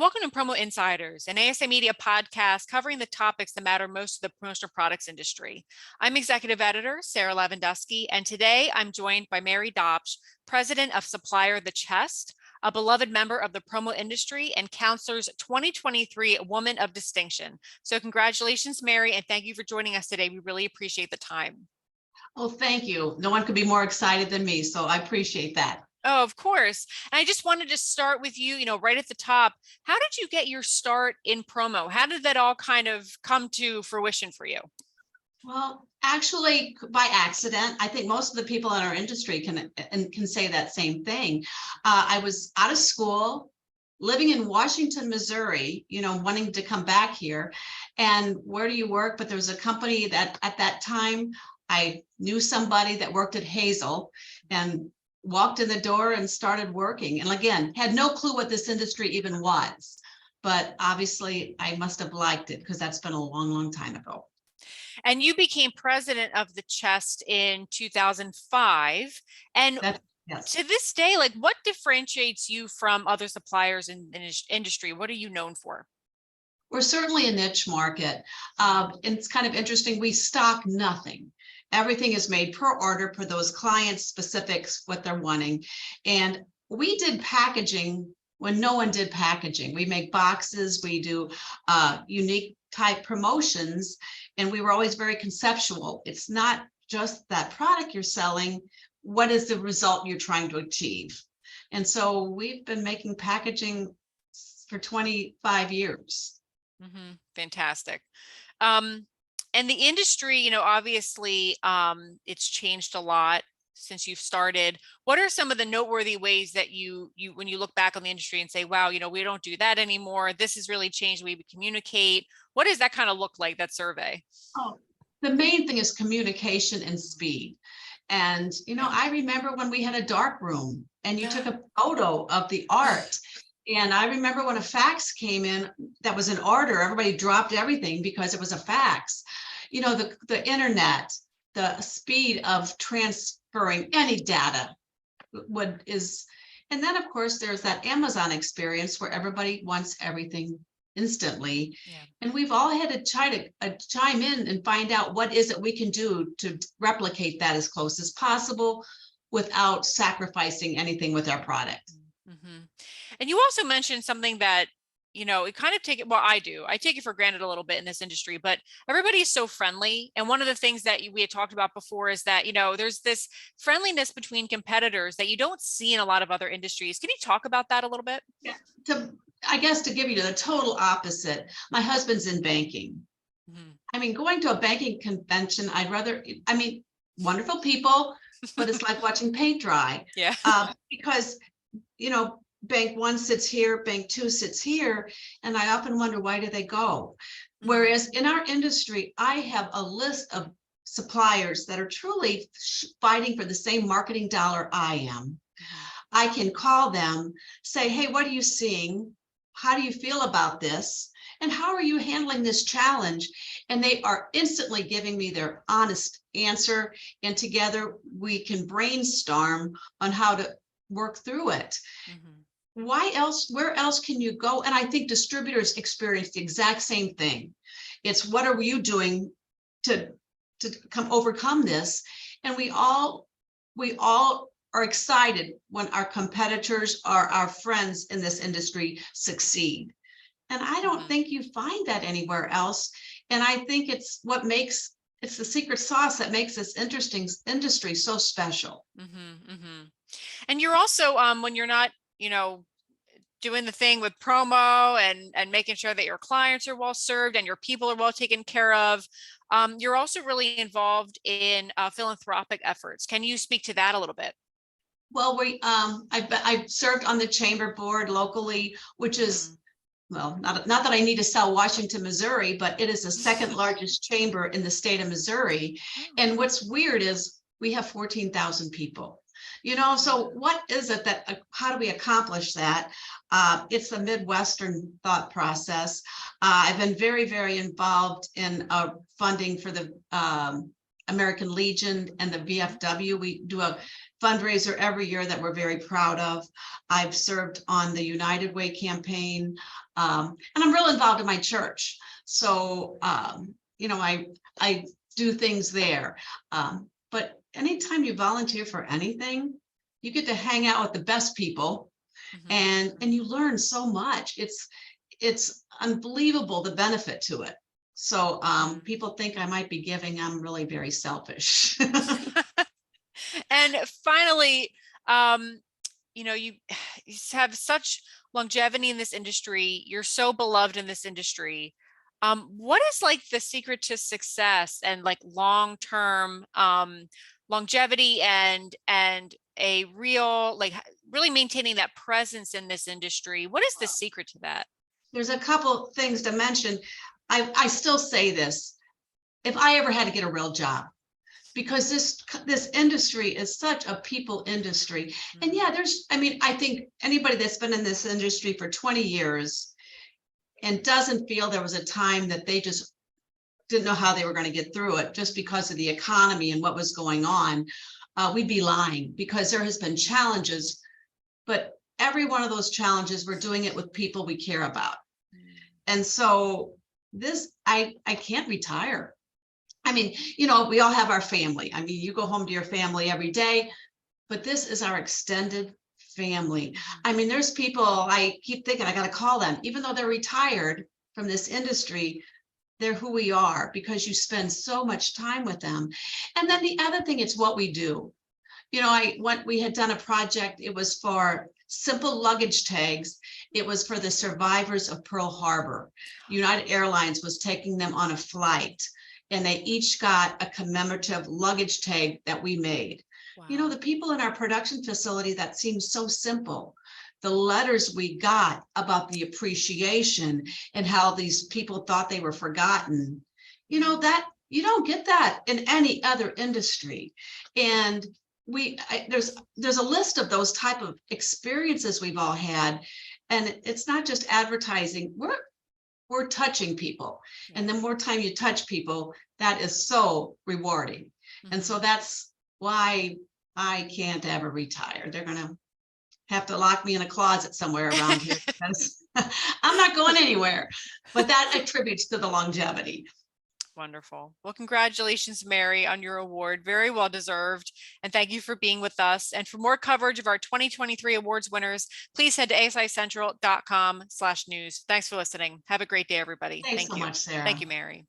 Welcome to Promo Insiders, an ASA Media podcast covering the topics that matter most to the promotional products industry. I'm executive editor Sarah Lewandowski, and today I'm joined by Mary Dobsch, president of Supplier The Chest, a beloved member of the promo industry and Counselor's 2023 Woman of Distinction. So congratulations, Mary, and thank you for joining us today. We really appreciate the time. Oh, thank you. No one could be more excited than me, so I appreciate that. Oh, of course. And I just wanted to start with you, right at the top. How did you get your start in promo? How did that all kind of come to fruition for you? Well, actually, by accident. I think most of the people in our industry can say that same thing. I was out of school, living in Washington, Missouri, wanting to come back here. And where do you work? But there was a company that at that time, I knew somebody that worked at Hazel and walked in the door and started working. And again, had no clue what this industry even was. But obviously, I must have liked it because that's been a long, long time ago. And you became president of the Chest in 2005. And yes. To this day, what differentiates you from other suppliers in the industry? What are you known for? We're certainly a niche market. And it's kind of interesting. We stock nothing. Everything is made per order for those clients' specifics, what they're wanting. And we did packaging when no one did packaging. We make boxes, we do unique type promotions, and we were always very conceptual. It's not just that product you're selling, what is the result you're trying to achieve? And so we've been making packaging for 25 years. Mm-hmm. Fantastic. And the industry, obviously, it's changed a lot since you've started. What are some of the noteworthy ways that you when you look back on the industry and say, wow, we don't do that anymore. This has really changed the way we communicate. What does that kind of look like, that survey? Oh, the main thing is communication and speed. And, I remember when we had a dark room and you took a photo of the art. And I remember when a fax came in that was an order, everybody dropped everything because it was a fax. The internet, the speed of transferring any data and then of course there's that Amazon experience where everybody wants everything instantly. Yeah. And we've all had to try to chime in and find out what is it we can do to replicate that as close as possible without sacrificing anything with our product. Mm-hmm. And you also mentioned something that, we kind of take it, well, I take it for granted a little bit in this industry, but everybody is so friendly. And one of the things that we had talked about before is that, there's this friendliness between competitors that you don't see in a lot of other industries. Can you talk about that a little bit? Yeah. I guess to give you the total opposite, my husband's in banking. Mm-hmm. Going to a banking convention, wonderful people, but it's like watching paint dry. Yeah. Because, bank one sits here, bank two sits here, and I often wonder, why do they go? Whereas in our industry, I have a list of suppliers that are truly fighting for the same marketing dollar I am. I can call them, say, hey, what are you seeing? How do you feel about this? And how are you handling this challenge? And they are instantly giving me their honest answer. And together we can brainstorm on how to work through it. Mm-hmm. Where else can you go? And I think distributors experience the exact same thing. It's what are you doing to overcome this? And we all are excited when our competitors or our friends in this industry succeed. And I don't think you find that anywhere else. And I think it's the secret sauce that makes this industry so special. Mm-hmm, mm-hmm. And you're also, when you're not, doing the thing with promo and making sure that your clients are well served and your people are well taken care of, you're also really involved in philanthropic efforts. Can you speak to that a little bit? Well, I've served on the chamber board locally, which is, well, not that I need to sell Washington, Missouri, but it is the second largest chamber in the state of Missouri. And what's weird is we have 14,000 people. So what is it how do we accomplish that? It's the Midwestern thought process. I've been very, very involved in funding for the American Legion and the VFW. We do a fundraiser every year that we're very proud of. I've served on the United Way campaign, and I'm real involved in my church. So, I do things there. But anytime you volunteer for anything, you get to hang out with the best people, and you learn so much. It's unbelievable, the benefit to it. So people think I might be giving. I'm really very selfish. And finally, you have such longevity in this industry. You're so beloved in this industry. What is like the secret to success and like long-term longevity and a real, like really maintaining that presence in this industry? What is the secret to that? There's a couple things to mention. I still say this, if I ever had to get a real job, because this industry is such a people industry. And yeah, I think anybody that's been in this industry for 20 years and doesn't feel there was a time that they just didn't know how they were going to get through it just because of the economy and what was going on, we'd be lying, because there has been challenges, but every one of those challenges, we're doing it with people we care about. And so I can't retire. I mean, we all have our family. I mean, you go home to your family every day, but this is our extended family. I mean, there's people I keep thinking I got to call them, even though they're retired from this industry. They're who we are because you spend so much time with them. And then the other thing, it's what we do. We had done a project. It was for simple luggage tags. It was for the survivors of Pearl Harbor. United Airlines was taking them on a flight, and they each got a commemorative luggage tag that we made. Wow. The people in our production facility, that seems so simple. The letters we got about the appreciation and how these people thought they were forgotten, that you don't get that in any other industry. And there's a list of those type of experiences we've all had. And it's not just advertising. We're touching people. And the more time you touch people, that is so rewarding. And so that's why I can't ever retire. They're going to have to lock me in a closet somewhere around here because I'm not going anywhere. But that attributes to the longevity. Wonderful. Well, congratulations, Mary, on your award. Very well deserved. And thank you for being with us. And for more coverage of our 2023 awards winners, please head to asicentral.com/news. Thanks for listening. Have a great day, everybody. Thanks so much, Sarah. Thank you, Mary.